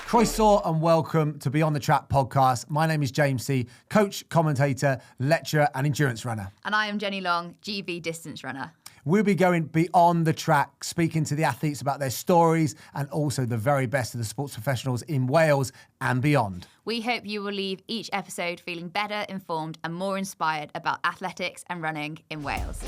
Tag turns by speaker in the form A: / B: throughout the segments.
A: Croeso and welcome to Beyond the Track podcast. My name is James C, coach, commentator, lecturer and endurance runner.
B: And I am Jenny Long, GB distance runner.
A: We'll be going beyond the track, speaking to the athletes about their stories and also the very best of the sports professionals in Wales and beyond.
B: We hope you will leave each episode feeling better informed and more inspired about athletics and running in Wales.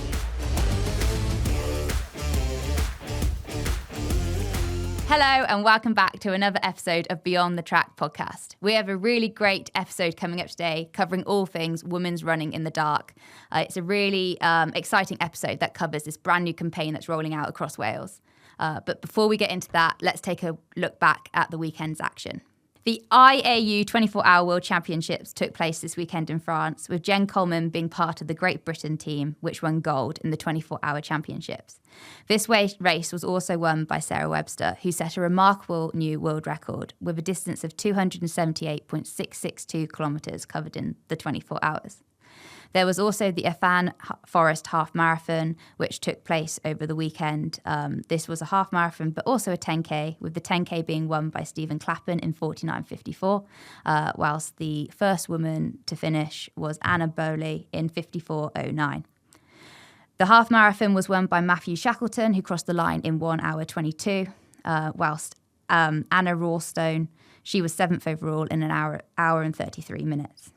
B: Hello and welcome back to another episode of Beyond the Track podcast. We have a really great episode coming up today covering all things women's running in the dark. It's a really exciting episode that covers this brand new campaign that's rolling out across Wales. But before we get into that, let's take a look back at the weekend's action. The IAU 24-Hour World Championships took place this weekend in France, with Jen Coleman being part of the Great Britain team, which won gold in the 24-Hour Championships. This race was also won by Sarah Webster, who set a remarkable new world record with a distance of 278.662 kilometres covered in the 24 hours. There was also the Afan Forest Half Marathon, which took place over the weekend. This was a half marathon, but also a 10K, with the 10K being won by Stephen Clappen in 49.54, whilst the first woman to finish was Hannah Baulch in 54.09. The half marathon was won by Matthew Shackleton, who crossed the line in 1 hour 22, whilst Anna Rawstone, she was 7th overall in an hour and 33 minutes.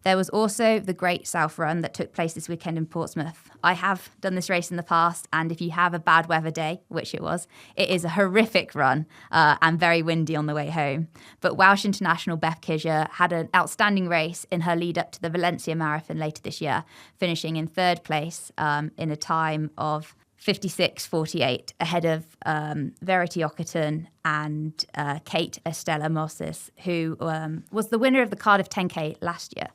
B: There was also the Great South Run that took place this weekend in Portsmouth. I have done this race in the past, and if you have a bad weather day, which it was, it is a horrific run and very windy on the way home. But Welsh international Beth Kisher had an outstanding race in her lead up to the Valencia Marathon later this year, finishing in third place in a time of 56.48, ahead of Verity Ockerton and Kate Estella Moses, who was the winner of the Cardiff 10K last year.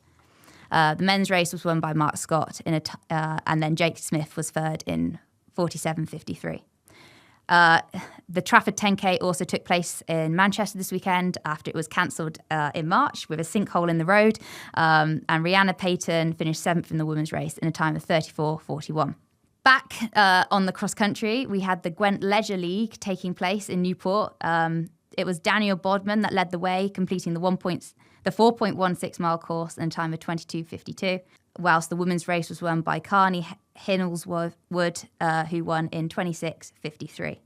B: The men's race was won by Mark Scott, and then Jake Smith was third in 47.53. The Trafford 10K also took place in Manchester this weekend after it was cancelled in March with a sinkhole in the road, and Rihanna Payton finished 7th in the women's race in a time of 34.41. Back on the cross country, we had the Gwent Leisure League taking place in Newport. It was Daniel Bodman that led the way, completing the 4.16 mile course in a time of 22.52, whilst the women's race was won by Carney Hinnelswood, who won in 26.53.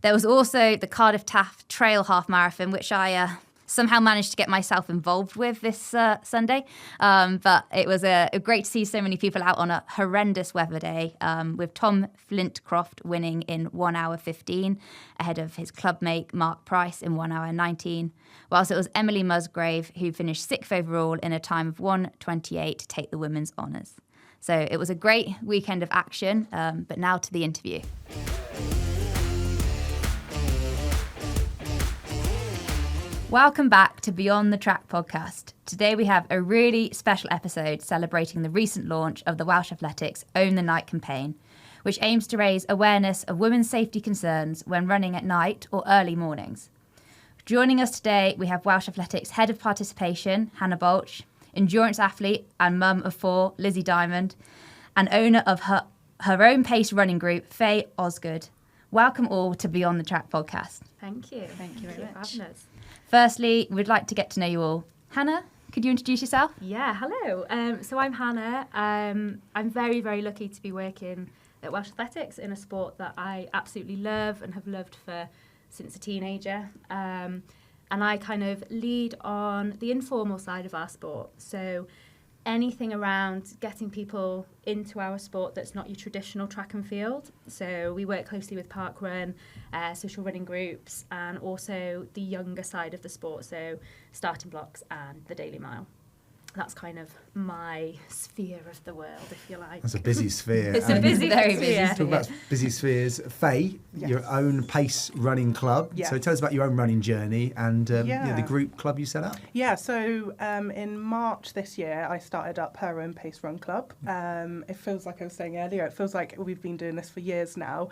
B: There was also the Cardiff Taff Trail Half Marathon, which I somehow managed to get myself involved with this Sunday. But it was great to see so many people out on a horrendous weather day, with Tom Flintcroft winning in 1 hour 15, ahead of his clubmate Mark Price in 1 hour 19, whilst it was Emily Musgrave who finished 6th overall in a time of 1:28 to take the women's honours. So it was a great weekend of action, but now to the interview. Welcome back to Beyond the Track podcast. Today we have a really special episode celebrating the recent launch of the Welsh Athletics Own the Night campaign, which aims to raise awareness of women's safety concerns when running at night or early mornings. Joining us today, we have Welsh Athletics Head of Participation, Hannah Baulch, endurance athlete and mum of 4, Lizzie Dimond, and owner of her own pace running group, Faye Osgood. Welcome all to Beyond the Track podcast.
C: Thank you. Thank you very much for having us.
B: Firstly, we'd like to get to know you all. Hannah, could you introduce yourself?
C: Yeah, hello. So I'm Hannah. I'm very, very lucky to be working at Welsh Athletics in a sport that I absolutely love and have loved since a teenager. And I kind of lead on the informal side of our sport. So anything around getting people into our sport that's not your traditional track and field. So we work closely with parkrun, social running groups, and also the younger side of the sport, so starting blocks and the daily mile. That's kind of my sphere of the world, if you like.
A: That's a busy sphere.
C: It's a busy, very busy sphere.
A: Talk about busy spheres. Faye,
D: Yes.
A: your own pace running club.
D: Yeah.
A: So tell us about your own running journey and the group club you set up.
D: Yeah, so in March this year, I started up her own pace run club. It feels like I was saying earlier, it feels like we've been doing this for years now.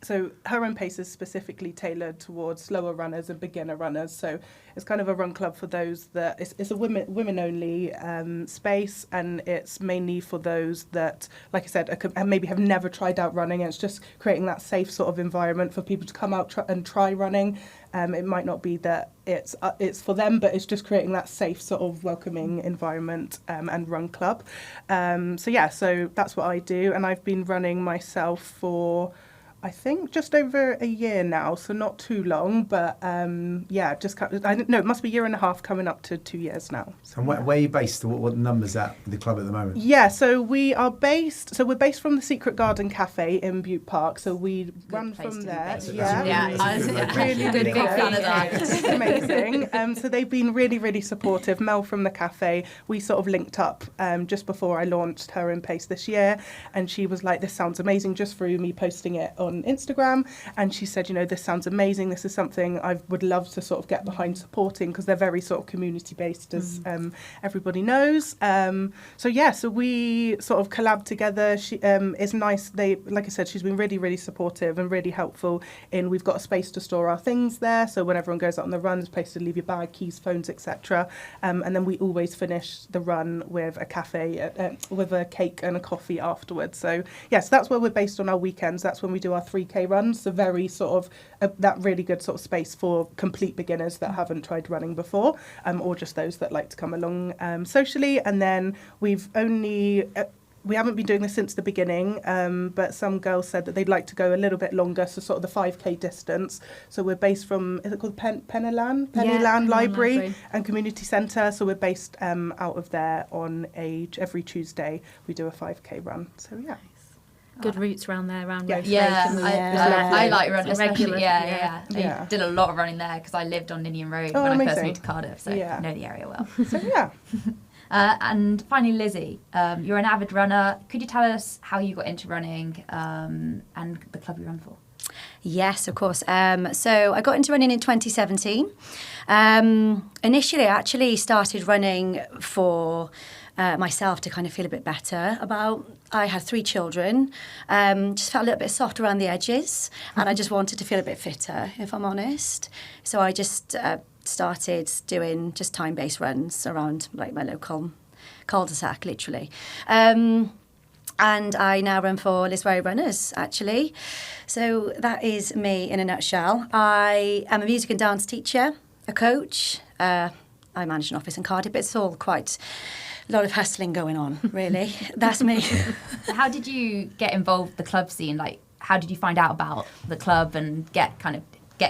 D: so her own pace is specifically tailored towards slower runners and beginner runners. So it's kind of a run club for those that it's a women only space, and it's mainly for those that, like I said, maybe have never tried out running. And it's just creating that safe sort of environment for people to come out and try running. It might not be that it's for them, but it's just creating that safe sort of welcoming environment and run club. So that's what I do, and I've been running myself for, I think, just over a year now, so not too long, but I don't know, it must be a year and a half, coming up to 2 years now.
A: And where are you based? What numbers at with the club at the moment?
D: Yeah, so we're based from the Secret Garden Cafe in Butte Park, so we run from there.
B: Really good, big fan of that.
D: It's amazing. So they've been really, really supportive. Mel from the cafe, we sort of linked up just before I launched Her Own Pace this year, and she was like, this sounds amazing, just through me posting it on Instagram, and she said, this sounds amazing, this is something I would love to sort of get behind supporting, because they're very sort of community based, as everybody knows. So we sort of collab together. She is nice. Like I said, she's been really, really supportive and really helpful in, we've got a space to store our things there, so when everyone goes out on the run, there's a place to leave your bag, keys, phones, etc. And then we always finish the run with a cafe, with a cake and a coffee afterwards. So yes, that's where we're based on our weekends. That's when we do our 3K runs, so very sort of that really good sort of space for complete beginners that haven't tried running before, or just those that like to come along socially. And then we haven't been doing this since the beginning, but some girls said that they'd like to go a little bit longer, so sort of the 5K distance. So we're based from, is it called Pennyland Library and Community Centre. So we're based out of there every Tuesday. We do a 5K run. So yeah.
C: Good routes around there, around Roast
B: I like running, especially,
C: yeah.
B: I did a lot of running there because I lived on Ninian Road when I first moved to Cardiff, so I know the area well.
D: So yeah.
B: And finally, Lizzie, you're an avid runner. Could you tell us how you got into running and the club you run for?
E: Yes, of course. So I got into running in 2017. Initially, I actually started running for myself to kind of feel a bit better about. I had 3 children, just felt a little bit soft around the edges, and I just wanted to feel a bit fitter, if I'm honest. So I just started doing just time-based runs around like my local cul-de-sac, literally. And I now run for Lisway Runners, actually. So that is me in a nutshell. I am a music and dance teacher, a coach. I manage an office in Cardiff, but it's all quite a lot of hustling going on, really. That's me.
B: How did you get involved with the club scene? Like, how did you find out about the club and get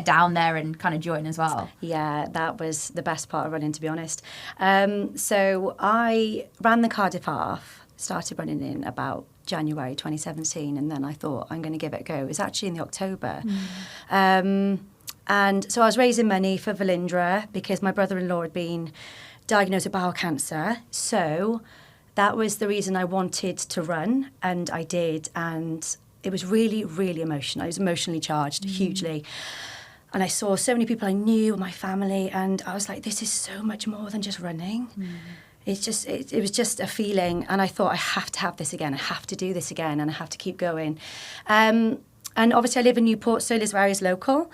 B: down there and kind of join as well?
E: Yeah, that was the best part of running, to be honest. So I ran the Cardiff Half, started running in about January 2017, and then I thought, I'm going to give it a go. It was actually in the October. And so I was raising money for Velindre because my brother-in-law had been diagnosed with bowel cancer. So that was the reason I wanted to run, and I did. And it was really, really emotional. I was emotionally charged, hugely. And I saw so many people I knew, my family, and I was like, this is so much more than just running. It's just, it was just a feeling. And I thought, I have to have this again. I have to do this again, and I have to keep going. And obviously I live in Newport, so Lisway is local.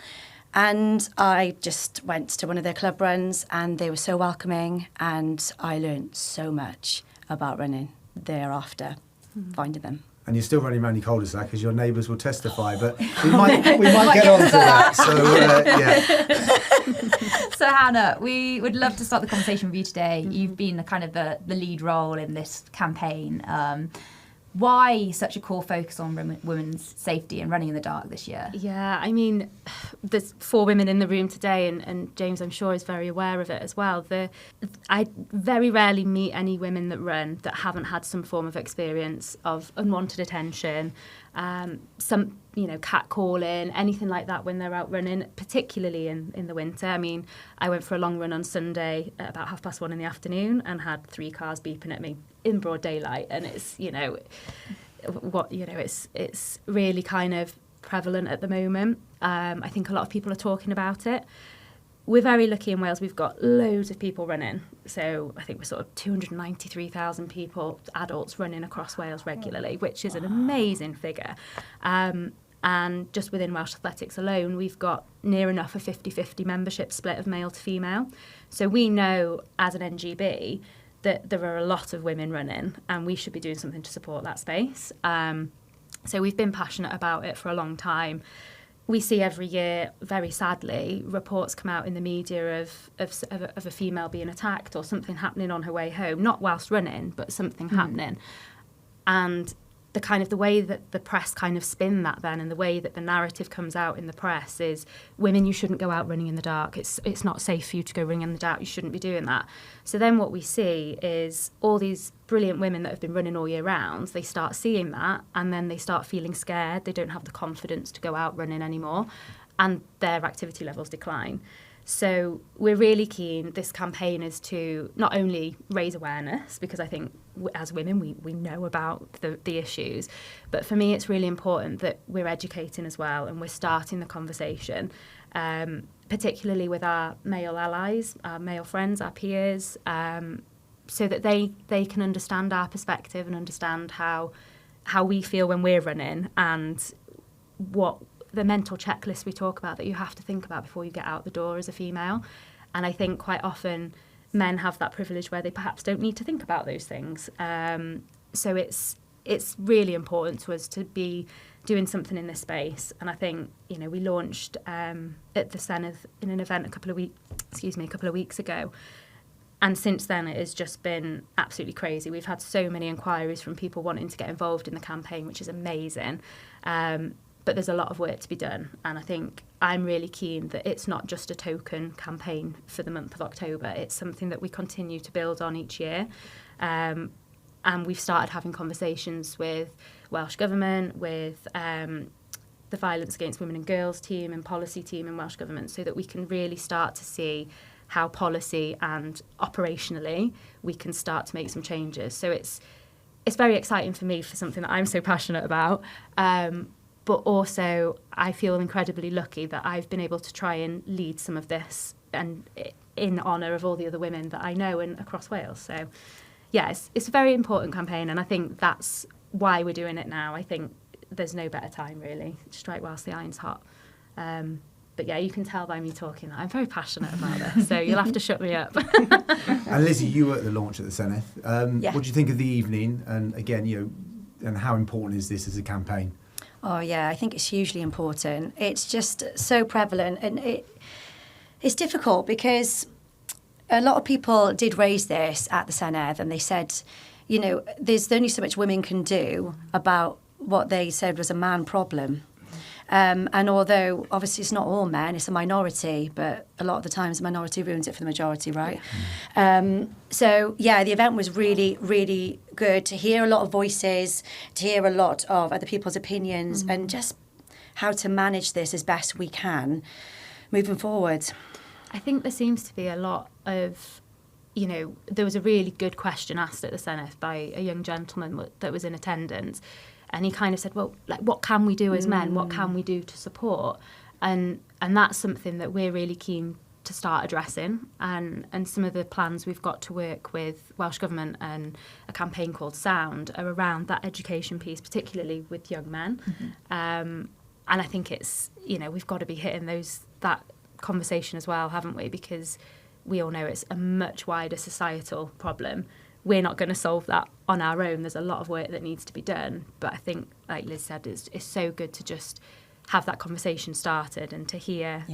E: And I just went to one of their club runs, and they were so welcoming, and I learned so much about running thereafter, finding them.
A: And you're still running around your cul-de-sac, as your neighbours will testify, but we might get on to that. So,
B: So, Hannah, we would love to start the conversation with you today. You've been the lead role in this campaign. Why such a core focus on women's safety and running in the dark this year?
C: Yeah, I mean, there's 4 women in the room today, and James, I'm sure, is very aware of it as well. I very rarely meet any women that run that haven't had some form of experience of unwanted attention, some, catcalling, anything like that when they're out running, particularly in the winter. I mean, I went for a long run on Sunday at about 1:30 in the afternoon and had 3 cars beeping at me in broad daylight, and it's it's really kind of prevalent at the moment. I think a lot of people are talking about it. We're very lucky in Wales. We've got loads of people running. So I think we're sort of 293,000 people, adults, running across Wales regularly, which is an amazing figure. And just within Welsh Athletics alone, we've got near enough a 50-50 membership split of male to female. So we know as an NGB that there are a lot of women running, and we should be doing something to support that space. So we've been passionate about it for a long time. We see every year, very sadly, reports come out in the media of a female being attacked or something happening on her way home, not whilst running, but something happening. And the way that the press kind of spin that then, and the way that the narrative comes out in the press is, women, you shouldn't go out running in the dark. It's not safe for you to go running in the dark. You shouldn't be doing that. So then what we see is all these brilliant women that have been running all year round, they start seeing that, and then they start feeling scared. They don't have the confidence to go out running anymore, and their activity levels decline. So we're really keen, this campaign is to not only raise awareness, because I think as women we know about the issues, but for me it's really important that we're educating as well, and we're starting the conversation, particularly with our male allies, our male friends, our peers, so that they can understand our perspective and understand how we feel when we're running, and what the mental checklist we talk about that you have to think about before you get out the door as a female. And I think quite often men have that privilege where they perhaps don't need to think about those things. So it's really important to us to be doing something in this space. And I think, we launched at the Senedd in an event a couple of weeks ago. And since then, it has just been absolutely crazy. We've had so many inquiries from people wanting to get involved in the campaign, which is amazing. But there's a lot of work to be done. And I think I'm really keen that it's not just a token campaign for the month of October. It's something that we continue to build on each year. And we've started having conversations with Welsh Government, with the Violence Against Women and Girls team and policy team in Welsh Government, so that we can really start to see how policy and operationally we can start to make some changes. So it's very exciting for me, for something that I'm so passionate about. But also I feel incredibly lucky that I've been able to try and lead some of this, and in honour of all the other women that I know and across Wales. So yeah, it's a very important campaign, and I think that's why we're doing it now. I think there's no better time really. Strike whilst the iron's hot. But yeah, you can tell by me talking that I'm very passionate about this, so you'll have to shut me up.
A: And Lizzie, you were at the launch at the Senedd.
E: Yeah.
A: What do you think of the evening? And again, and how important is this as a campaign?
E: Oh yeah, I think it's hugely important. It's just so prevalent, and it's difficult because a lot of people did raise this at the Senedd, and they said, there's only so much women can do about what they said was a man problem. And although obviously it's not all men, it's a minority, but a lot of the times the minority ruins it for the majority, right? So yeah, the event was really, really good to hear a lot of voices, to hear a lot of other people's opinions, and just how to manage this as best we can moving forward.
C: I think there seems to be a lot of, there was a really good question asked at the Senedd by a young gentleman that was in attendance. And he kind of said, well, what can we do as men? What can we do to support? And that's something that we're really keen to start addressing. And some of the plans we've got to work with Welsh Government and a campaign called Sound are around that education piece, particularly with young men. And I think it's, we've got to be hitting that conversation as well, haven't we? Because we all know it's a much wider societal problem. We're not going to solve that on our own. There's a lot of work that needs to be done. But I think, like Liz said, it's so good to just have that conversation started and to hear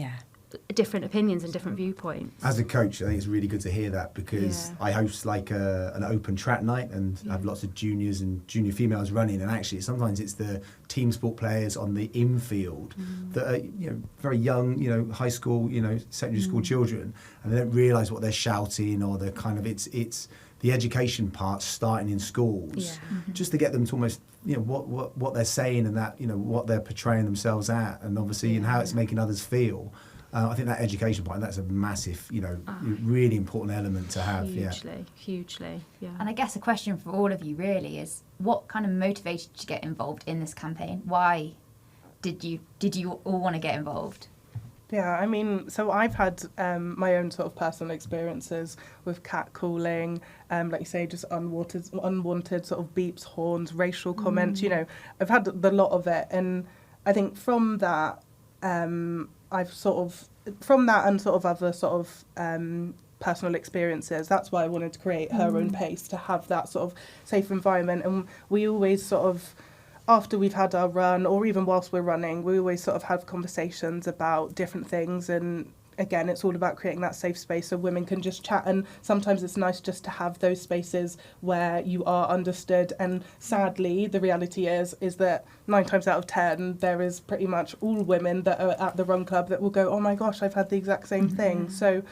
C: different opinions and different viewpoints.
A: As a coach, I think it's really good to hear that, because I host an open track night and have lots of juniors and junior females running, and actually sometimes it's the team sport players on the infield that are very young, high school, secondary school children, and they don't realise what they're shouting, or the kind of it's the education part starting in schools, just to get them to almost, what they're saying, and that, what they're portraying themselves at, and obviously, and how it's making others feel. I think that education part, that's a massive, really important element to have.
C: Hugely, yeah.
B: And I guess a question for all of you really is, what kind of motivated you to get involved in this campaign? Why did you all want to get involved?
D: Yeah, I mean, so I've had my own sort of personal experiences with catcalling, like you say, just unwanted sort of beeps, horns, racial comments. I've had the lot of it, and I think from that, I've sort of, from that and sort of other sort of personal experiences, that's why I wanted to create Her Own Pace, to have that sort of safe environment. And we always sort of, after we've had our run, or even whilst we're running, we always sort of have conversations about different things. And again, it's all about creating that safe space so women can just chat. And sometimes it's nice just to have those spaces where you are understood. And sadly, the reality is that 9 times out of 10, there is pretty much all women that are at the run club that will go, oh my gosh, I've had the exact same thing. So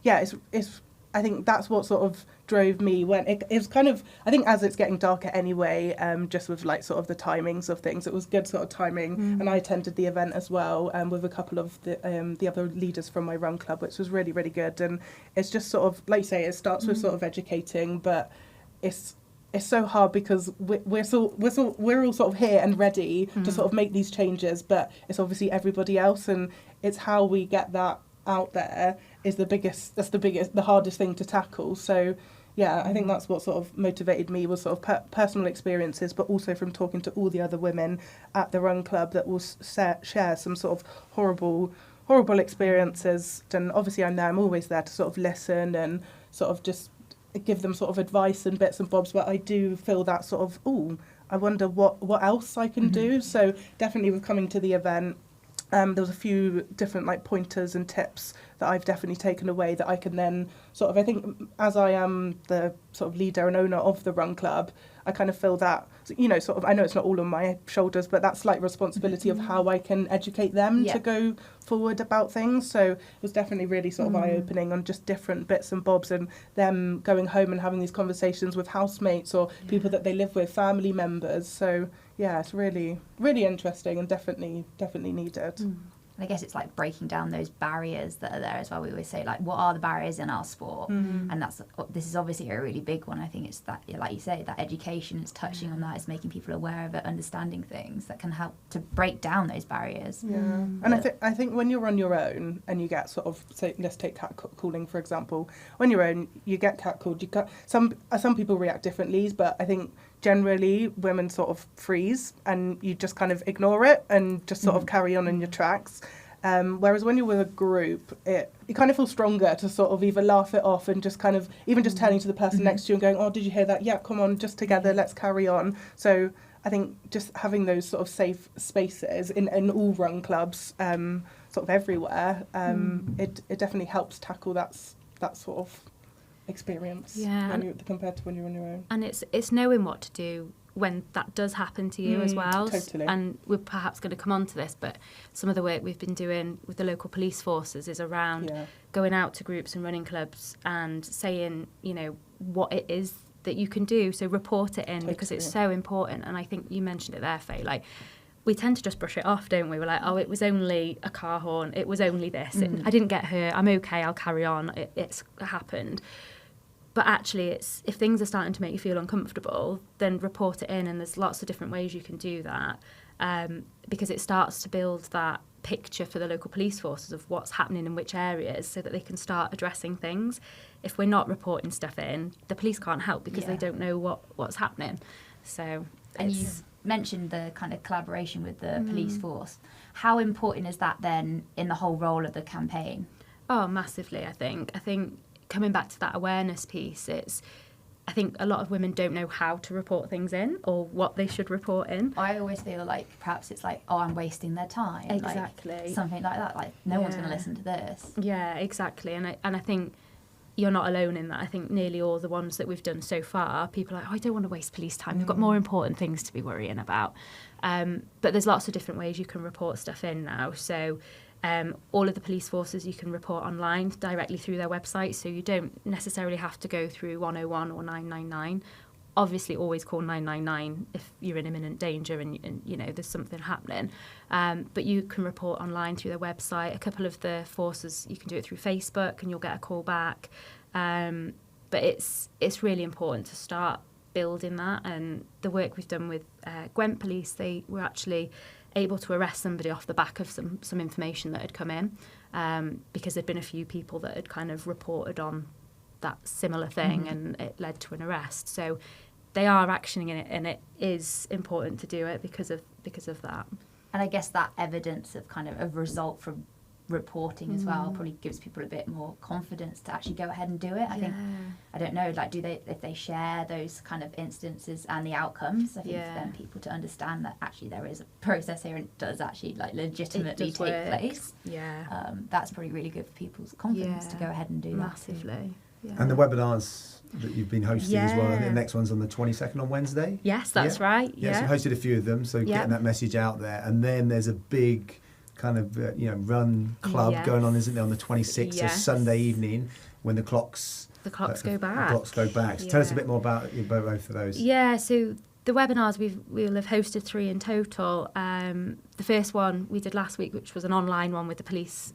D: yeah, it's I think that's what sort of drove me when it was kind of, I think as it's getting darker anyway, just with like sort of the timings of things, it was good sort of timing. And I attended the event as well with a couple of the other leaders from my run club, which was really, really good. And it's just sort of, like you say, it starts with sort of educating, but it's so hard because we're all sort of here and ready to sort of make these changes, but it's obviously everybody else, and it's how we get that out there is the hardest thing to tackle. So yeah, I think that's what sort of motivated me, was sort of personal experiences, but also from talking to all the other women at the run club that will share some sort of horrible experiences. And obviously I'm always there to sort of listen and sort of just give them sort of advice and bits and bobs, but I do feel that sort of, I wonder what else I can do. So definitely with coming to the event, there was a few different like pointers and tips that I've definitely taken away that I can then sort of, I think as I am the sort of leader and owner of the run club, I kind of feel that, you know, sort of, I know it's not all on my shoulders, but that slight responsibility of how I can educate them to go forward about things. So it was definitely really sort of eye-opening on just different bits and bobs, and them going home and having these conversations with housemates or people that they live with, family members. So yeah, it's really, really interesting and definitely needed.
B: And I guess it's like breaking down those barriers that are there as well. We always say, like, what are the barriers in our sport? And this is obviously a really big one. I think it's that, like you say, that education is touching on that, it's making people aware of it, understanding things that can help to break down those barriers.
D: Yeah, and I think when you're on your own and you get sort of, say, let's take catcalling for example. When you're on, you get catcalled. Some people react differently, but I think generally women sort of freeze and you just kind of ignore it and just sort of carry on in your tracks. Whereas when you're with a group, you kind of feel stronger to sort of either laugh it off and just kind of, even just turning to the person next to you and going, oh, did you hear that? Yeah, come on, just together, let's carry on. So I think just having those sort of safe spaces in all run clubs, sort of everywhere, it definitely helps tackle that sort of experience compared to when you're on your own.
C: And it's knowing what to do when that does happen to you as well.
D: Totally.
C: And we're perhaps going to come on to this, but some of the work we've been doing with the local police forces is around going out to groups and running clubs and saying, you know, what it is that you can do. So report it in because it's so important. And I think you mentioned it there, Faye, like, we tend to just brush it off, don't we? We're like, oh, it was only a car horn. It was only this. I didn't get hurt. I'm okay. I'll carry on. It's happened. But actually, if things are starting to make you feel uncomfortable, then report it in. And there's lots of different ways you can do that, because it starts to build that picture for the local police forces of what's happening in which areas so that they can start addressing things. If we're not reporting stuff in, the police can't help because they don't know what's happening. So,
B: and you mentioned the kind of collaboration with the police force. How important is that then in the whole role of the campaign?
C: Oh, massively, I think coming back to that awareness piece, I think a lot of women don't know how to report things in or what they should report in.
B: I always feel like perhaps it's like, oh, I'm wasting their time.
C: Exactly.
B: Like, something like that. Like, no one's going to listen to this.
C: Yeah, exactly. And I think you're not alone in that. I think nearly all the ones that we've done so far, people are like, oh, I don't want to waste police time. They've got more important things to be worrying about. But there's lots of different ways you can report stuff in now. So all of the police forces you can report online directly through their website, so you don't necessarily have to go through 101 or 999. Obviously always call 999 if you're in imminent danger and you know there's something happening, but you can report online through their website. A couple of the forces you can do it through Facebook and you'll get a call back, but it's really important to start building that. And the work we've done with Gwent Police, they were actually able to arrest somebody off the back of some information that had come in, because there'd been a few people that had kind of reported on that similar thing and it led to an arrest. So they are actioning in it, and it is important to do it because of that.
B: I guess that evidence of kind of a result from reporting as well probably gives people a bit more confidence to actually go ahead and do it. I think, I don't know, like, if they share those kind of instances and the outcomes, I think for then people to understand that actually there is a process here and it does actually like legitimately take place. That's probably really good for people's confidence to go ahead and do
C: massively.
B: that.
A: And the webinars that you've been hosting as well. I think the next one's on the 22nd on Wednesday.
C: Yes, that's right.
A: So you hosted a few of them, so getting that message out there. And then there's a big kind of run club going on, isn't there, on the 26th, so Sunday evening when the clocks
C: go back.
A: The clocks go back. So tell us a bit more about both of those.
C: Yeah, so the webinars we'll have hosted 3 in total. The first one we did last week, which was an online one with the police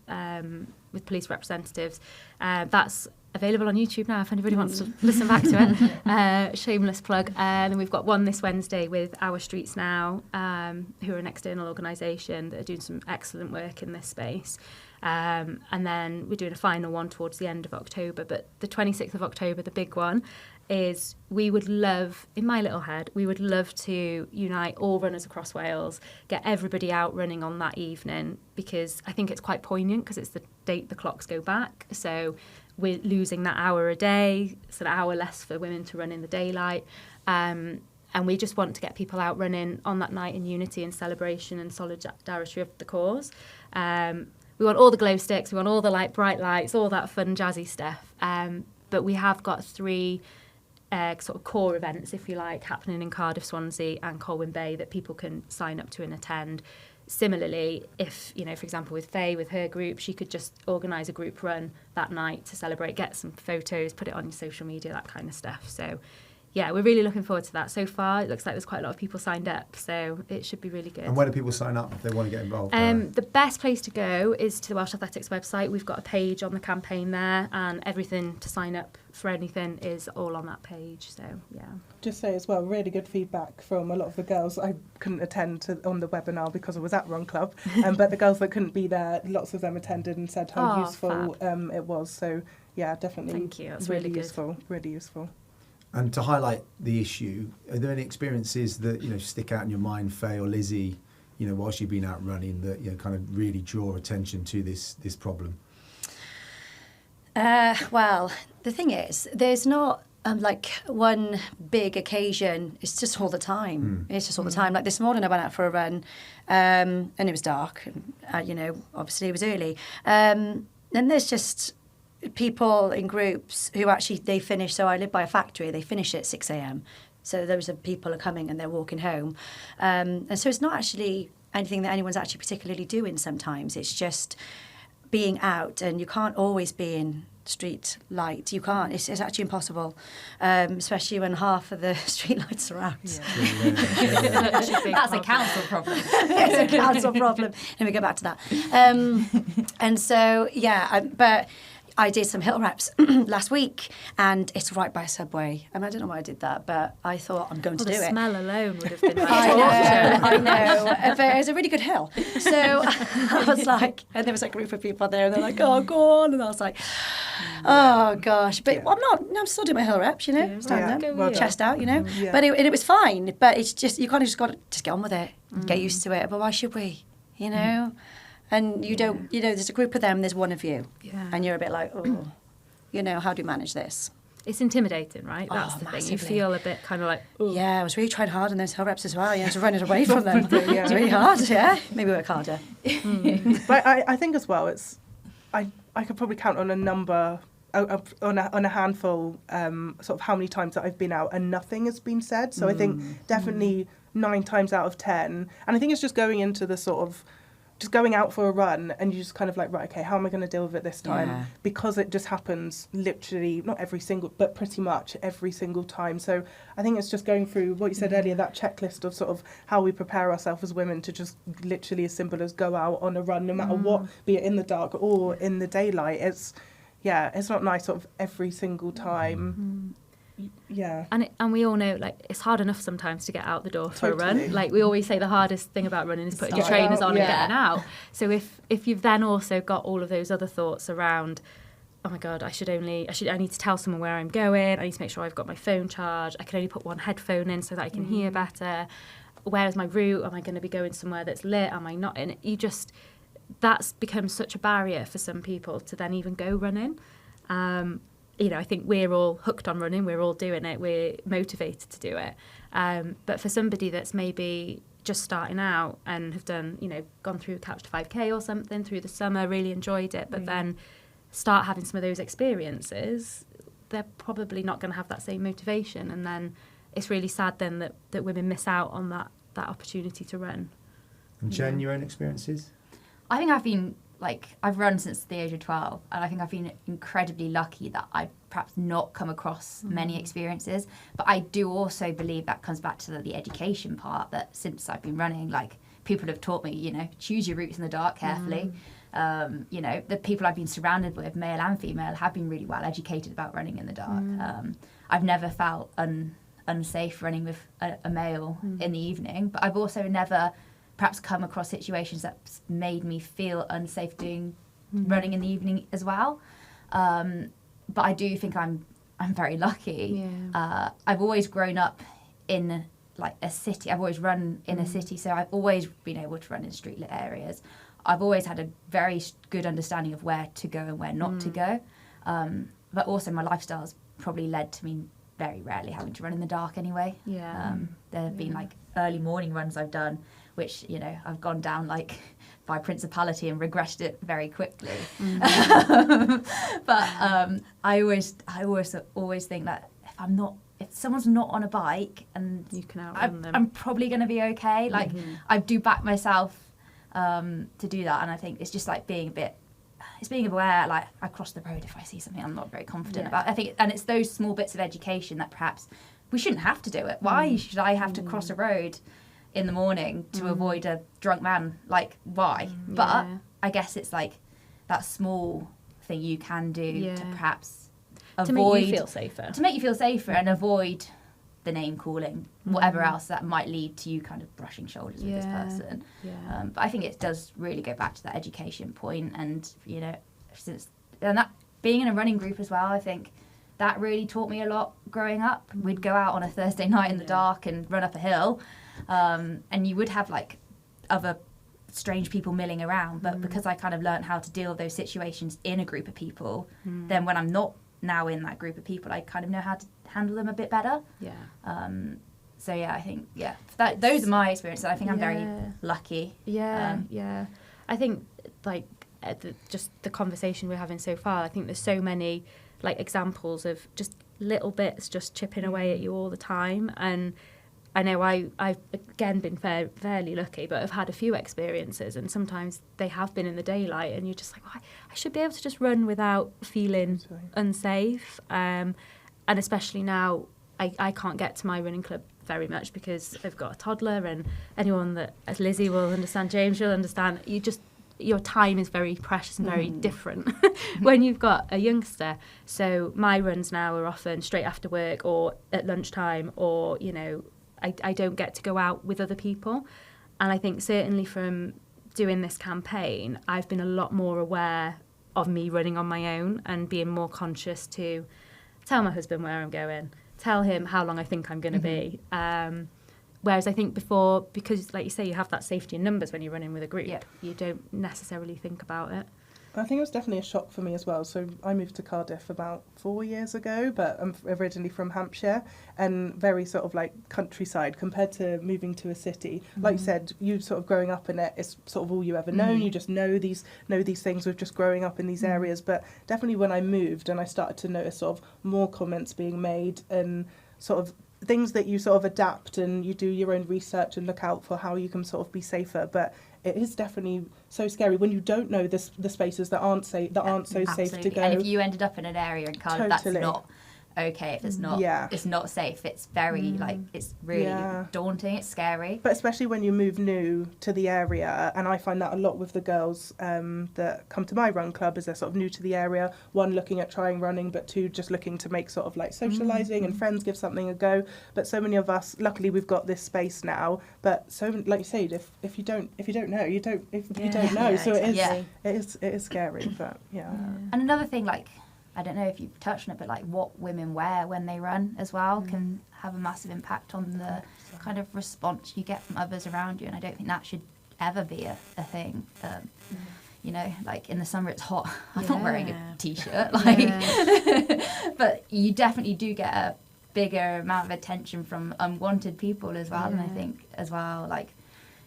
C: representatives. That's available on YouTube now if anybody wants to listen back to it. Shameless plug. And we've got one this Wednesday with Our Streets Now, who are an external organisation that are doing some excellent work in this space. And then we're doing a final one towards the end of October. But the 26th of October, the big one, is we would love, in my little head, we would love to unite all runners across Wales, get everybody out running on that evening, because I think it's quite poignant because it's the date the clocks go back. So we're losing that hour a day, so an hour less for women to run in the daylight. And we just want to get people out running on that night in unity and celebration and solidarity of the cause. We want all the glow sticks, we want all the bright lights, all that fun jazzy stuff. But we have got 3 sort of core events, if you like, happening in Cardiff, Swansea and Colwyn Bay that people can sign up to and attend. Similarly, if, for example, with Faye, with her group, she could just organise a group run that night to celebrate, get some photos, put it on your social media, that kind of stuff. So, yeah, we're really looking forward to that. So far, it looks like there's quite a lot of people signed up, so it should be really good.
A: And where do people sign up if they want to get involved?
C: The best place to go is to the Welsh Athletics website. We've got a page on the campaign there, and everything to sign up for anything is all on that page. So, yeah.
D: Just say as well, really good feedback from a lot of the girls. I couldn't attend on the webinar because I was at Run Club, but the girls that couldn't be there, lots of them attended and said how useful it was. So, yeah, definitely.
C: Thank you. That's really
D: useful. Really useful.
A: And to highlight the issue, are there any experiences that stick out in your mind, Faye or Lizzie, whilst you've been out running, that kind of really draw attention to this problem?
E: Well, the thing is, there's not one big occasion. It's just all the time. It's just all the time. Like this morning, I went out for a run, and it was dark. And, obviously it was early. Then there's just people in groups who actually, they finish, so I live by a factory, they finish at 6 a.m. So those are people are coming and they're walking home. And so it's not actually anything that anyone's actually particularly doing sometimes. It's just being out, and you can't always be in street light. You can't. It's actually impossible, especially when half of the street lights are out.
B: That's a council problem.
E: It's a council problem. Let me go back to that. And so, but I did some hill reps last week, and it's right by a subway. And I don't know why I did that, but I thought I'm going to do it.
C: The smell alone would have been
E: I know. But it was a really good hill. So I was like, and there was a group of people there, and they're like, oh, go on. And I was like, oh, gosh. But I'm still doing my hill reps, stand there, chest out,
D: Yeah.
E: But it was fine. But it's just, you kind of just got to just get on with it, get used to it. But why should we, And you don't, there's a group of them, there's one of you. Yeah. And you're a bit like, oh, how do you manage this?
C: It's intimidating, right? That's the thing. You feel a bit kind of like, oh.
E: Yeah, I was really trying hard on those hill reps as well. I was running away from them. It's really hard, Maybe work harder.
D: But I think as well, I could probably count on a number, on a handful, sort of how many times that I've been out and nothing has been said. So I think definitely 9 times out of 10. And I think it's just going into the sort of, just going out for a run and you just kind of like, right, okay, how am I going to deal with it this time? Yeah. Because it just happens literally, not every single, but pretty much every single time. So I think it's just going through what you said earlier, that checklist of sort of how we prepare ourselves as women to just literally as simple as go out on a run, no matter what, be it in the dark or in the daylight. It's not nice sort of every single time. Yeah.
C: And we all know, it's hard enough sometimes to get out the door for a run. We always say the hardest thing about running is putting your trainers on and getting out. So if you've then also got all of those other thoughts around, oh my God, I need to tell someone where I'm going, I need to make sure I've got my phone charged, I can only put one headphone in so that I can hear better. where is my route? Am I going to be going somewhere that's lit? Am I not? And that's become such a barrier for some people to then even go running. I think we're all hooked on running. We're all doing it. We're motivated to do it. But for somebody that's maybe just starting out and have done, gone through Couch to 5K or something through the summer, really enjoyed it, but then start having some of those experiences, they're probably not going to have that same motivation. And then it's really sad then that women miss out on that opportunity to run.
A: And Jen, your own experiences?
B: I think I've run since the age of 12, and I think I've been incredibly lucky that I've perhaps not come across many experiences. But I do also believe that comes back to the education part, that since I've been running, people have taught me, choose your routes in the dark carefully. The people I've been surrounded with, male and female, have been really well educated about running in the dark. I've never felt unsafe running with a male in the evening, but I've also never perhaps come across situations that made me feel unsafe doing running in the evening as well. But I do think I'm very lucky. Yeah. I've always grown up in a city. I've always run in a city, so I've always been able to run in street lit areas. I've always had a very good understanding of where to go and where not to go. But also my lifestyle's probably led to me very rarely having to run in the dark anyway. Yeah. There have been early morning runs I've done, which I've gone down by principality and regretted it very quickly. But I always think that if someone's not on a bike and
C: you can outrun them,
B: I'm probably going to be okay. I do back myself to do that, and I think it's just being aware. I cross the road if I see something I'm not very confident about. I think, and it's those small bits of education that perhaps we shouldn't have to do it. Why should I have to cross a road in the morning to avoid a drunk man? Why? But I guess it's that small thing you can do to perhaps avoid,
C: to make you feel safer,
B: and avoid the name calling, whatever else that might lead to you kind of brushing shoulders with this person. But I think it does really go back to that education point, and that being in a running group as well, I think that really taught me a lot growing up. We'd go out on a Thursday night in the dark and run up a hill, and you would have other strange people milling around, but because I kind of learned how to deal with those situations in a group of people, then when I'm not now in that group of people, I kind of know how to handle them a bit better. I think those are my experiences. I think I'm very lucky.
C: I think just the conversation we're having so far, I think there's so many examples of just little bits just chipping away at you all the time. And I know I've again been fairly lucky, but I've had a few experiences, and sometimes they have been in the daylight, and you're just well, I should be able to just run without feeling unsafe. And especially now, I can't get to my running club very much because I've got a toddler, and anyone that, as Lizzie will understand, James will understand, your time is very precious and very different when you've got a youngster. So my runs now are often straight after work or at lunchtime, or I don't get to go out with other people. And I think certainly from doing this campaign, I've been a lot more aware of me running on my own and being more conscious to tell my husband where I'm going, tell him how long I think I'm going to be. Whereas I think before, because like you say, you have that safety in numbers when you're running with a group, you don't necessarily think about it.
D: I think it was definitely a shock for me as well. So I moved to Cardiff about 4 years ago, but I'm originally from Hampshire, and very sort of countryside compared to moving to a city. Like you said, you sort of growing up in it, it's sort of all you ever known. You just know these things with just growing up in these areas. But definitely when I moved and I started to notice sort of more comments being made and sort of things that you sort of adapt, and you do your own research and look out for how you can sort of be safer. But it is definitely so scary when you don't know the spaces that aren't safe, safe to go.
B: And if you ended up in an area in Cardiff that's not okay, if it's not safe, it's very it's really daunting, it's scary.
D: But especially when you move new to the area, and I find that a lot with the girls that come to my run club, is they're sort of new to the area, one looking at trying running, but two just looking to make sort of socialising and friends, give something a go. But so many of us, luckily we've got this space now, but so like you said, if you don't know, you don't know. So
B: exactly.
D: it is scary, but
B: And another thing I don't know if you've touched on it, but like what women wear when they run as well can have a massive impact on the kind of response you get from others around you. And I don't think that should ever be a thing. You know, like in the summer it's hot. I'm not wearing a t-shirt, but you definitely do get a bigger amount of attention from unwanted people as well. And I think as well, like,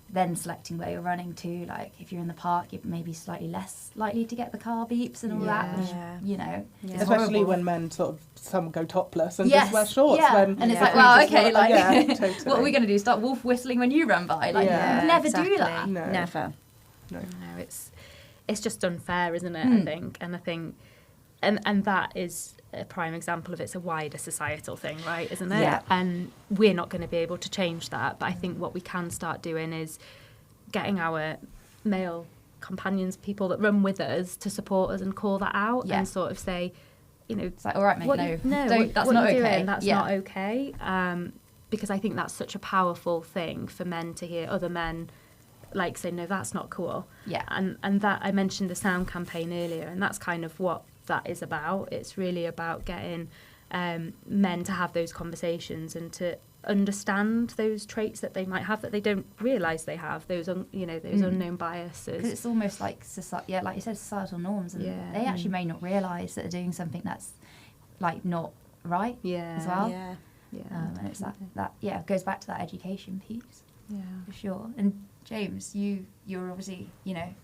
B: then selecting where you're running to, like if you're in the park, you're maybe slightly less likely to get the car beeps and all that, which, you know, is
D: especially
B: horrible.
D: when men sort of, some go topless and just wear shorts. When
B: And it's like, well, okay,
D: totally.
B: what are we going to do? Start wolf whistling when you run by? Like, you'd never do that.
D: No.
E: Never.
C: No, it's just unfair, isn't it? I think, and that is a prime example of it's a wider societal thing, right? Isn't it?
B: Yeah.
C: And we're not going to be able to change that. But I think what we can start doing is getting our male companions, people that run with us, to support us and call that out and sort of say, you know,
B: It's like, all right, mate, that's
C: what
B: not
C: you're
B: okay.
C: doing, that's not okay. Because I think that's such a powerful thing for men to hear other men like say, no, that's not cool.
B: Yeah.
C: And that, I mentioned the sound campaign earlier, and that's kind of what that is about. It's really about getting men to have those conversations and to understand those traits that they might have that they don't realise they have, those unknown biases.
B: Because it's almost like like you said, societal norms, and they actually may not realise that they're doing something that's like not right as well. And it's that it goes back to that education piece. Yeah, for sure. And James, you're obviously,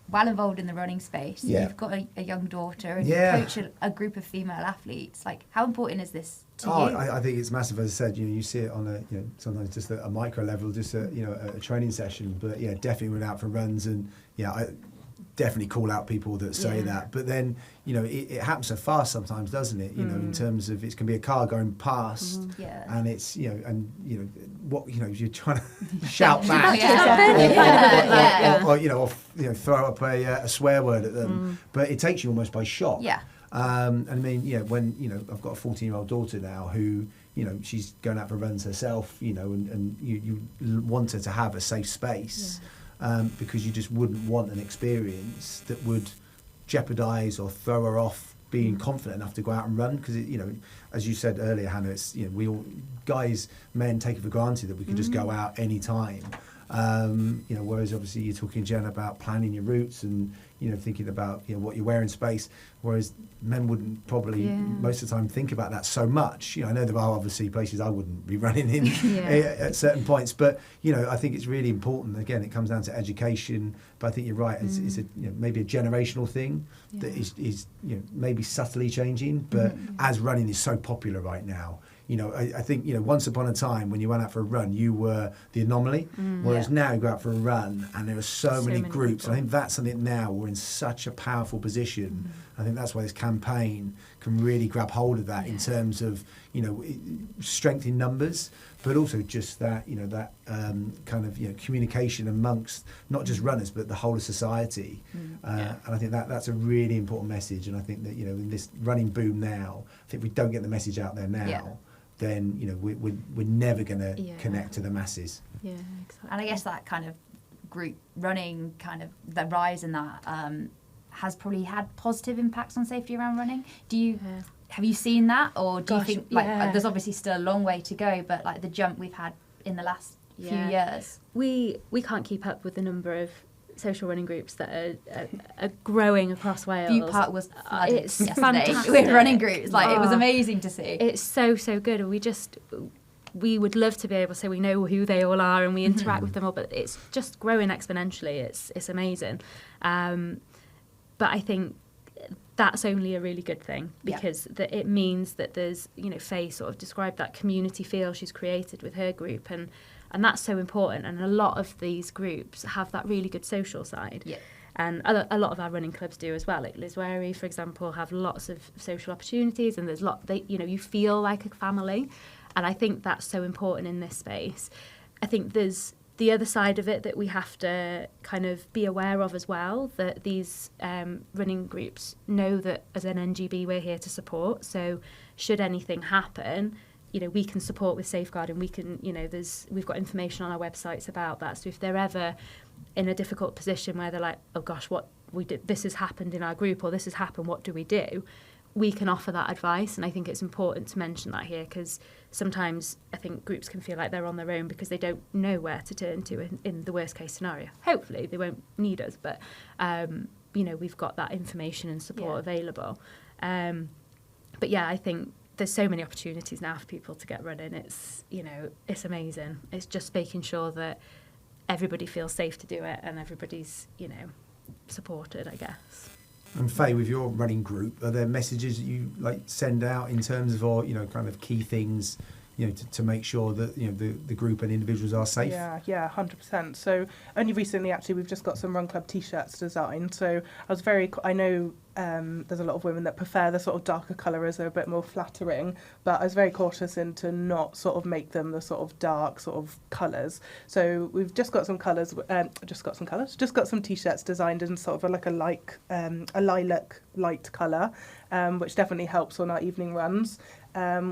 B: well involved in the running space.
A: Yeah.
B: You've got a young daughter and you coach a group of female athletes. Like, how important is this to you?
A: I think it's massive. As I said, you see it on a, sometimes just a micro level, just a training session. But yeah, definitely went out for runs, and I definitely call out people that say that. But then, it happens so fast sometimes, doesn't it? In terms of, it can be a car going past, and it's, what, you're trying to shout back, or throw up a swear word at them, but it takes you almost by shock. And I mean, when, I've got a 14-year-old daughter now who, she's going out for runs herself, and you want her to have a safe space. Because you just wouldn't want an experience that would jeopardise or throw her off being confident enough to go out and run. Because, as you said earlier, Hannah, it's, we all, men take it for granted that we can just go out any time. Whereas obviously you're talking, Jen, about planning your routes and, thinking about, what you wear in space, whereas men wouldn't probably most of the time think about that so much. I know there are obviously places I wouldn't be running in at certain points, but, I think it's really important. Again, it comes down to education, but I think you're right. It's a, maybe a generational thing that is maybe subtly changing, but as running is so popular right now, I think, once upon a time when you went out for a run, you were the anomaly, whereas now you go out for a run and there are so many groups. I think that's something now we're in such a powerful position. I think that's why this campaign can really grab hold of that in terms of, strength in numbers, but also just that, that kind of, communication amongst not just runners, but the whole of society. And I think that's a really important message. And I think that, in this running boom now, I think if we don't get the message out there now, then we're never going to connect to the masses. Yeah,
B: exactly. And I guess that kind of group running, kind of the rise in that, has probably had positive impacts on safety around running. Have you seen that, or do you think there's obviously still a long way to go, but like the jump we've had in the last few years?
C: We can't keep up with the number of social running groups that are growing across Wales.
B: View Park was flooded
C: it's
B: yesterday
C: fantastic
B: with running groups. Like, it was amazing to see.
C: It's so good, and we would love to be able to say we know who they all are and we interact with them all, but it's just growing exponentially. It's amazing. But I think that's only a really good thing, because it means that there's, Faye sort of described that community feel she's created with her group, and that's so important. And a lot of these groups have that really good social side. And a lot of our running clubs do as well. Like Liswary, for example, have lots of social opportunities, and there's you feel like a family. And I think that's so important in this space. I think there's the other side of it that we have to kind of be aware of as well, that these running groups know that as an NGB we're here to support. So should anything happen, we can support with safeguarding. We can, we've got information on our websites about that. So if they're ever in a difficult position where they're like, oh gosh, this has happened in our group, or this has happened, what do we do? we can offer that advice, and I think it's important to mention that here, because sometimes I think groups can feel like they're on their own because they don't know where to turn to in the worst case scenario. Hopefully they won't need us, but we've got that information and support available. But yeah, I think there's so many opportunities now for people to get running. It's amazing. It's just making sure that everybody feels safe to do it and everybody's supported, I guess.
A: And Faye, with your running group, are there messages that you send out in terms of, kind of key things, to make sure that the group and individuals are safe?
D: Yeah, 100%. So only recently, actually, we've just got some Run Club T-shirts designed. So I know there's a lot of women that prefer the sort of darker colour as they're a bit more flattering, but I was very cautious to not sort of make them the sort of dark sort of colours. So we've just got some T-shirts designed in sort of a lilac light colour, which definitely helps on our evening runs.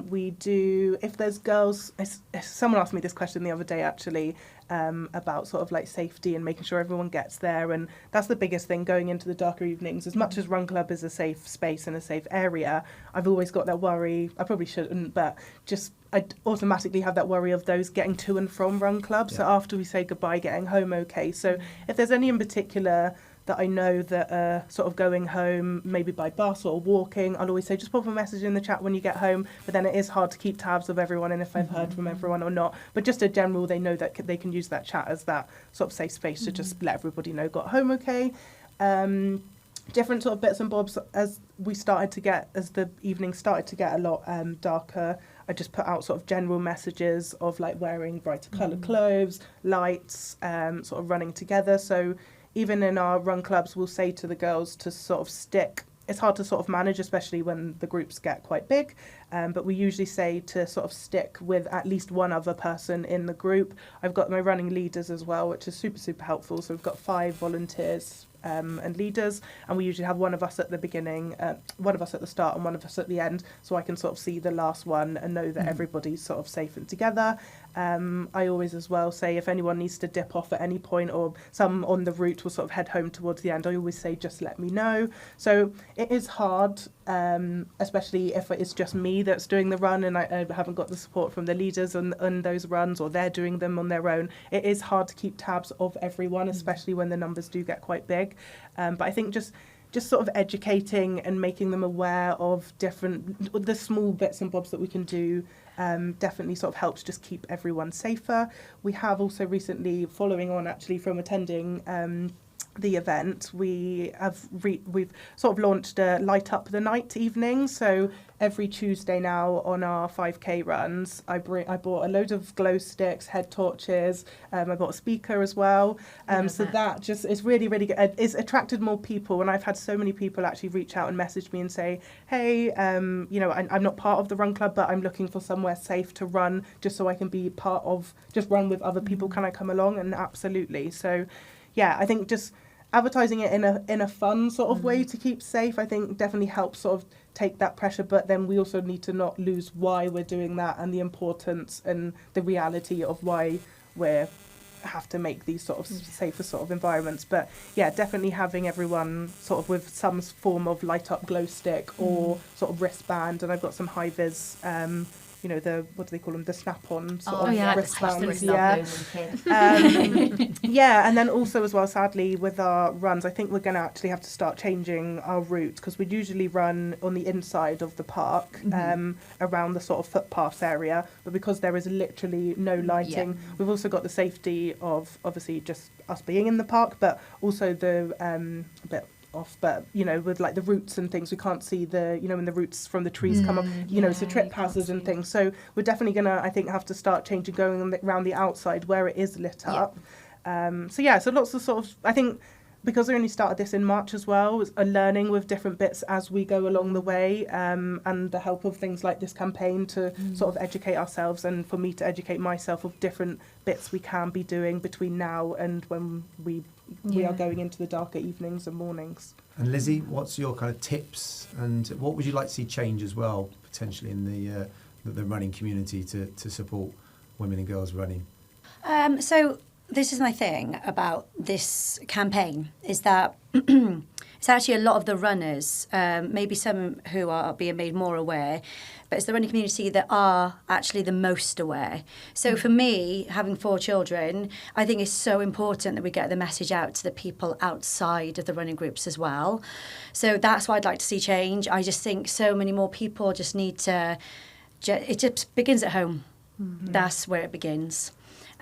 D: We do, if there's girls, someone asked me this question the other day actually, about sort of safety and making sure everyone gets there, and that's the biggest thing going into the darker evenings. As much as Run Club is a safe space and a safe area, I've always got that worry, I probably shouldn't, but I automatically have that worry of those getting to and from Run Club, so after we say goodbye, getting home okay. So if there's any in particular that I know that are sort of going home, maybe by bus or walking, I'll always say just pop a message in the chat when you get home, but then it is hard to keep tabs of everyone and if I've heard from everyone or not. But just a general, they know that they can use that chat as that sort of safe space to just let everybody know got home okay. Different sort of bits and bobs as the evening started to get a lot darker. I just put out sort of general messages of wearing brighter coloured clothes, lights, sort of running together. So even in our run clubs, we'll say to the girls to sort of stick. It's hard to sort of manage, especially when the groups get quite big, but we usually say to sort of stick with at least one other person in the group. I've got my running leaders as well, which is super, super helpful. So we've got 5 volunteers and leaders, and we usually have one of us at the beginning, one of us at the start and one of us at the end, so I can sort of see the last one and know that everybody's sort of safe and together. I always as well say if anyone needs to dip off at any point or some on the route will sort of head home towards the end, I always say just let me know. So it is hard, especially if it's just me that's doing the run and I haven't got the support from the leaders on those runs, or they're doing them on their own. It is hard to keep tabs of everyone, especially when the numbers do get quite big. But I think just sort of educating and making them aware of the small bits and bobs that we can do definitely sort of helps just keep everyone safer. We have also recently, following on actually from attending the event, we've sort of launched a Light Up the Night evening. So every Tuesday now on our 5k runs, I bought a load of glow sticks, head torches. I bought a speaker as well. So that just is really, really good. It's attracted more people, and I've had so many people actually reach out and message me and say, hey, I'm not part of the run club, but I'm looking for somewhere safe to run just so I can be part of, just run with other people. Can I come along? And absolutely. So yeah, I think just advertising it in a fun sort of way to keep safe, I think definitely helps sort of take that pressure, but then we also need to not lose why we're doing that and the importance and the reality of why we have to make these sort of safer sort of environments. But yeah, definitely having everyone sort of with some form of light up glow stick or sort of wristband, and I've got some high vis what do they call them? The snap-on sort of wristbands. Yeah, and then also as well, sadly, with our runs, I think we're going to actually have to start changing our route, because we usually run on the inside of the park, around the sort of footpaths area, but because there is literally no lighting, we've also got the safety of obviously just us being in the park, but also the bit off, but with the roots and things, we can't see when the roots from the trees come up, it's a trip hazard and things. So we're definitely gonna, I think, have to start changing, going around the outside where it is lit up. So lots of sort of, I think, because we only started this in March as well, was a learning with different bits as we go along the way, and the help of things like this campaign to sort of educate ourselves, and for me to educate myself of different bits we can be doing between now and when we are going into the darker evenings and mornings.
A: And Lizzie, what's your kind of tips, and what would you like to see change as well, potentially in the running community to support women and girls running? So
E: this is my thing about this campaign, is that it's actually a lot of the runners, maybe some who are being made more aware, but it's the running community that are actually the most aware. So for me, having 4 children, I think it's so important that we get the message out to the people outside of the running groups as well. So that's why I'd like to see change. I just think so many more people just need to, it just begins at home. That's where it begins.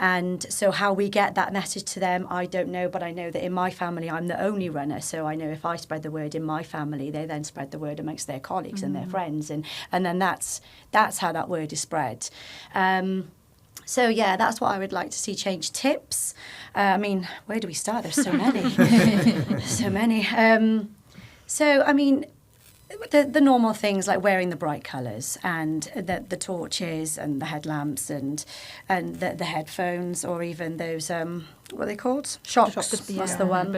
E: And so how we get that message to them, I don't know, but I know that in my family, I'm the only runner. So I know if I spread the word in my family, they then spread the word amongst their colleagues and their friends. And then that's how that word is spread. So, yeah, that's what I would like to see change. Tips, I mean, where do we start? There's so many. So many. So, I mean, the normal things like wearing the bright colours and the torches and the headlamps and the headphones, or even those what are they called? Shocks. That's the one.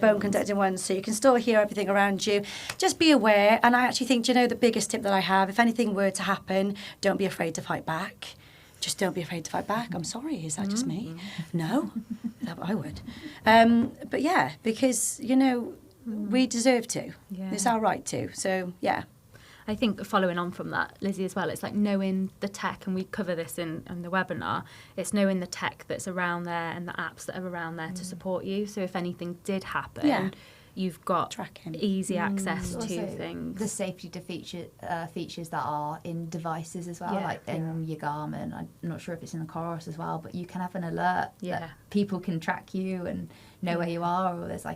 E: Bone conducting ones. So you can still hear everything around you. Just be aware. And I actually think, the biggest tip that I have, if anything were to happen, don't be afraid to fight back. Just don't be afraid to fight back. I'm sorry, is that just me? No, I would. But yeah, because we deserve to. Yeah. It's our right to. So, yeah.
C: I think following on from that, Lizzie, as well, it's like knowing the tech, and we cover this in the webinar, it's knowing the tech that's around there and the apps that are around there to support you. So if anything did happen, you've got
E: tracking,
C: easy access to things.
B: The safety features that are in devices as well, like in your Garmin. I'm not sure if it's in the Chorus as well, but you can have an alert that people can track you and know where you are, or there's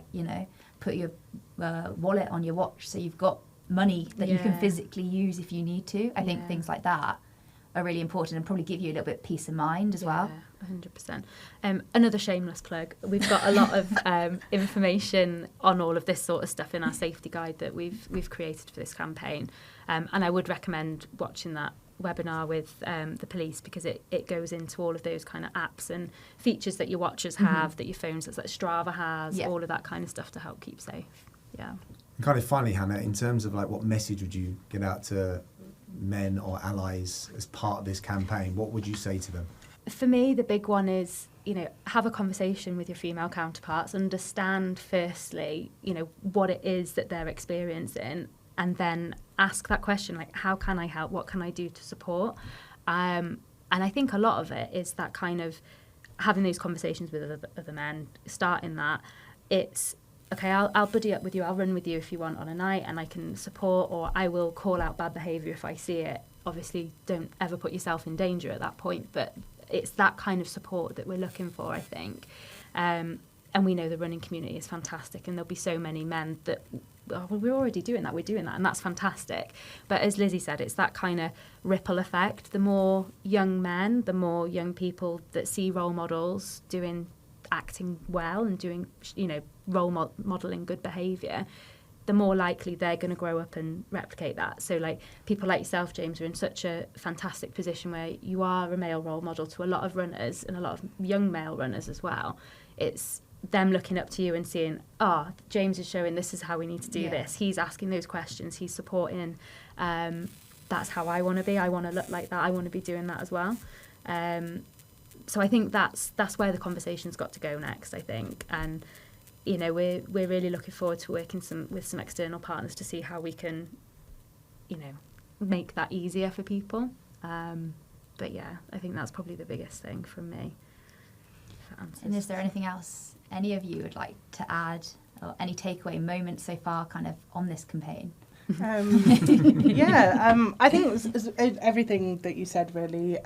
B: put your wallet on your watch so you've got money that you can physically use if you need to. I think things like that are really important and probably give you a little bit of peace of mind as well.
C: 100%. Another shameless plug. We've got a lot of information on all of this sort of stuff in our safety guide that we've created for this campaign. And I would recommend watching that webinar with the police, because it goes into all of those kind of apps and features that your watches have, that your phones, that's like Strava has, all of that kind of stuff to help keep safe. Yeah.
A: And kind of finally, Hannah, in terms of what message would you get out to men or allies as part of this campaign? What would you say to them?
C: For me, the big one is, have a conversation with your female counterparts, understand firstly, what it is that they're experiencing, and then ask that question, how can I help? What can I do to support? And I think a lot of it is that kind of having these conversations with other men, starting that. It's, okay, I'll buddy up with you, I'll run with you if you want on a night, and I can support, or I will call out bad behaviour if I see it. Obviously, don't ever put yourself in danger at that point, but it's that kind of support that we're looking for, I think. And we know the running community is fantastic, and there'll be so many men that, we're already doing that, and that's fantastic. But as Lizzie said, it's that kind of ripple effect. The more young men, the more young people that see role models acting well and doing, role modelling good behaviour, the more likely they're going to grow up and replicate that. So people like yourself, James, are in such a fantastic position where you are a male role model to a lot of runners, and a lot of young male runners as well. It's them looking up to you and seeing, James is showing this is how we need to do this. He's asking those questions. He's supporting. That's how I want to be. I want to look like that. I want to be doing that as well. So I think that's where the conversation's got to go next, I think. And, we're really looking forward to working with some external partners to see how we can, make that easier for people. But yeah, I think that's probably the biggest thing from me.
B: And is there anything else any of you would like to add, or any takeaway moments so far kind of on this campaign?
D: I think it was everything that you said, really.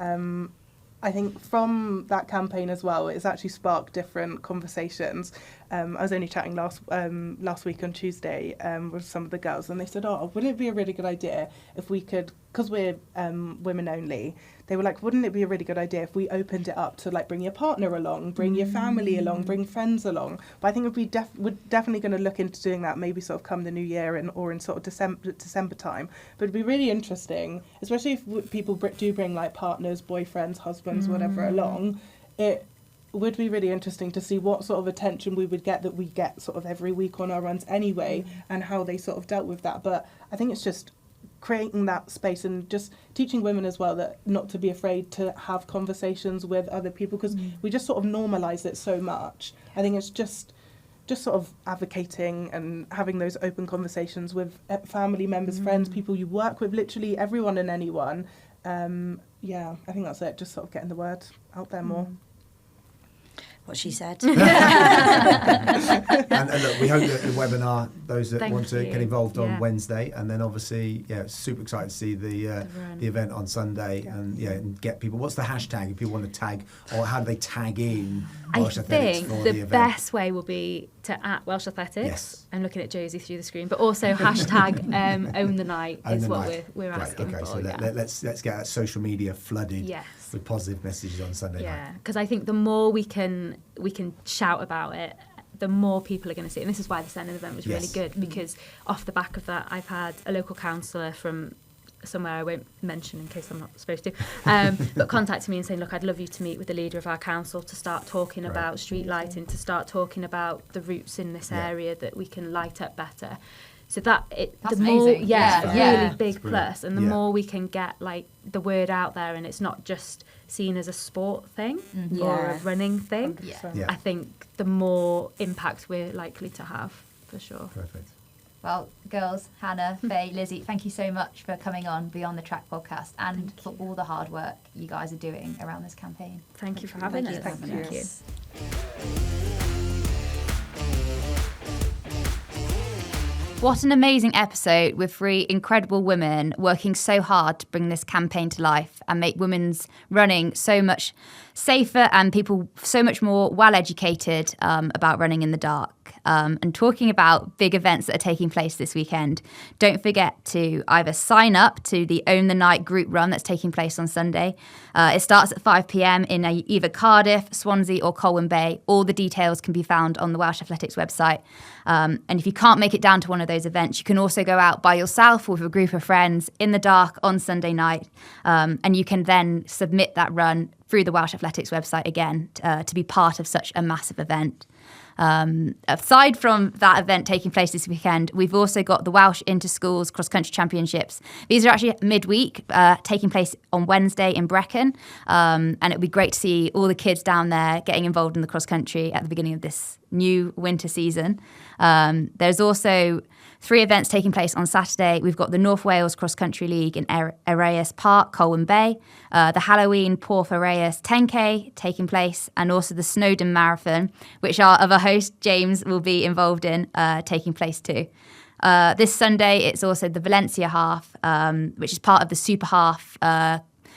D: I think from that campaign as well, it's actually sparked different conversations. I was only chatting last week on Tuesday with some of the girls, and they said, wouldn't it be a really good idea if we could, because we're women only, they were like, wouldn't it be a really good idea if we opened it up to bring your partner along, bring your family along, bring friends along? But I think we're definitely going to look into doing that, maybe sort of come the new year or in sort of December time. But it'd be really interesting, especially if people do bring partners, boyfriends, husbands, whatever along. It would be really interesting to see what sort of attention we would get that we get sort of every week on our runs anyway, and how they sort of dealt with that. But I think it's just creating that space and just teaching women as well that not to be afraid to have conversations with other people, because we just sort of normalise it so much. I think it's just just sort of advocating and having those open conversations with family members, friends, people you work with, literally everyone and anyone. Yeah, I think that's it. Just sort of getting the word out there more.
E: What she said.
A: And look, we hope that the webinar, those that want to get involved on Wednesday, and then obviously, super excited to see the event on Sunday, and get people. What's the hashtag if people want to tag, or how do they tag in Welsh Athletics for the event? I think the
C: best way will be to @Welsh Athletics.
A: Yes.
C: I'm looking at Josie through the screen, but also hashtag Own the Night is what we're asking for.
A: So let's get that social media flooded with positive messages on Sunday night.
C: Yeah, because I think the more we can shout about it, the more people are going to see it. And this is why the Senate event was really good, because off the back of that, I've had a local councillor from somewhere I won't mention in case I'm not supposed to, but contacted me and saying, look, I'd love you to meet with the leader of our council to start talking about street lighting, to start talking about the routes in this area that we can light up better. So that's the more,
B: amazing.
C: Really big plus, and the more we can get like the word out there, and it's not just seen as a sport thing or a running thing. I think the more impact we're likely to have, for sure.
A: Perfect.
B: Well, girls, Hannah, Faye, Lizzie, thank you so much for coming on Beyond the Track podcast and for all the hard work you guys are doing around this campaign.
C: Thank you for having us.
D: Thank you.
B: What an amazing episode with 3 incredible women working so hard to bring this campaign to life and make women's running so much safer and people so much more well-educated about running in the dark. And talking about big events that are taking place this weekend, don't forget to either sign up to the Own the Night group run that's taking place on Sunday. It starts at 5 p.m. in either Cardiff, Swansea or Colwyn Bay. All the details can be found on the Welsh Athletics website. And if you can't make it down to one of those events, you can also go out by yourself or with a group of friends in the dark on Sunday night. And you can then submit that run through the Welsh Athletics website again to be part of such a massive event. Aside from that event taking place this weekend, we've also got the Welsh Inter-Schools Cross-Country Championships. These are actually midweek, taking place on Wednesday in Brecon. And it would be great to see all the kids down there getting involved in the cross-country at the beginning of this new winter season. There's also 3 events taking place on Saturday. We've got the North Wales Cross Country League in Erasmus Park, Colwyn Bay, the Halloween Porth Erasmus 10K taking place, and also the Snowdon Marathon, which our other host, James, will be involved in, taking place too. This Sunday, it's also the Valencia Half, which is part of the Super Half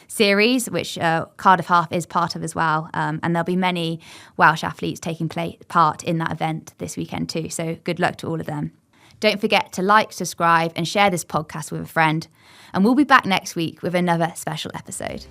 B: series, which Cardiff Half is part of as well. And there'll be many Welsh athletes taking part in that event this weekend too. So good luck to all of them. Don't forget to like, subscribe and share this podcast with a friend. And we'll be back next week with another special episode.